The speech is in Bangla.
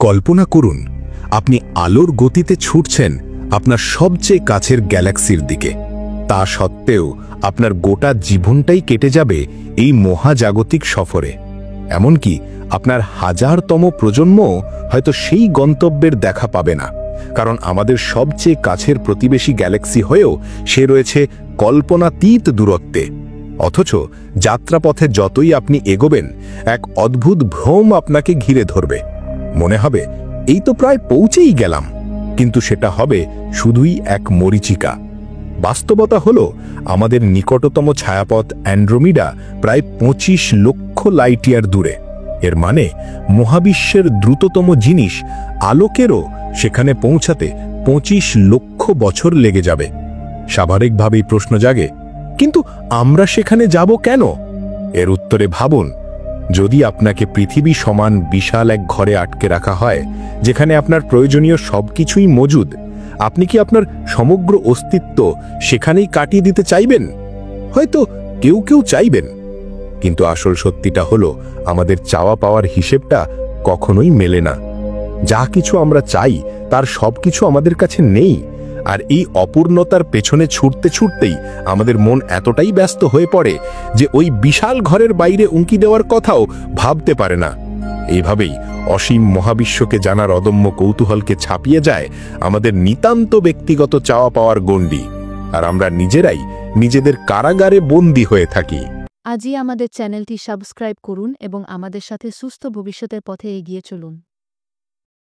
কল্পনা করুন আপনি আলোর গতিতে ছুটছেন আপনার সবচেয়ে কাছের গ্যালাক্সির দিকে। তা সত্ত্বেও আপনার গোটা জীবনটাই কেটে যাবে এই মহাজাগতিক সফরে। এমনকি আপনার হাজারতম প্রজন্ম হয়তো সেই গন্তব্যের দেখা পাবে না, কারণ আমাদের সবচেয়ে কাছের প্রতিবেশী গ্যালাক্সি হয়েও সে রয়েছে কল্পনাতীত দূরত্বে। অথচ যাত্রাপথে যতই আপনি এগোবেন, এক অদ্ভুত ভ্রম আপনাকে ঘিরে ধরবে। মনে হবে এই তো প্রায় পৌঁছেই গেলাম, কিন্তু সেটা হবে শুধুই এক মরীচিকা। বাস্তবতা হলো আমাদের নিকটতম ছায়াপথ অ্যান্ড্রোমিডা প্রায় 25 লক্ষ লাইট ইয়ার দূরে। এর মানে মহাবিশ্বের দ্রুততম জিনিস আলোকেরও সেখানে পৌঁছাতে 25 লক্ষ বছর লেগে যাবে। স্বাভাবিকভাবেই প্রশ্ন জাগে, কিন্তু আমরা সেখানে যাব কেন? এর উত্তরে ভাবুন, যদি আপনাকে পৃথিবী সমান বিশাল এক ঘরে আটকে রাখা হয়, যেখানে আপনার প্রয়োজনীয় সবকিছুই মজুদ, আপনি কি আপনার সমগ্র অস্তিত্ব সেখানেই কাটিয়ে দিতে চাইবেন? হয়তো কেউ কেউ চাইবেন, কিন্তু আসল সত্যিটা হলো আমাদের চাওয়া পাওয়ার হিসেবটা কখনোই মেলে না। যা কিছু আমরা চাই তার সবকিছু আমাদের কাছে নেই, আর এই অপূর্ণতার পেছনে ছুটতে ছুটতেই আমাদের মন এতটাই ব্যস্ত হয়ে পড়ে যে ওই বিশাল ঘরের বাইরে উঁকি দেওয়ার কথাও ভাবতে পারে না। এইভাবেই অসীম মহাবিশ্বকে জানার অদম্য কৌতূহলকে ছাপিয়ে যায় আমাদের নিতান্ত ব্যক্তিগত চাওয়া পাওয়ার গণ্ডি, আর আমরা নিজেরাই নিজেদের কারাগারে বন্দী হয়ে থাকি। আজই আমাদের চ্যানেলটি সাবস্ক্রাইব করুন এবং আমাদের সাথে সুস্থ ভবিষ্যতের পথে এগিয়ে চলুন।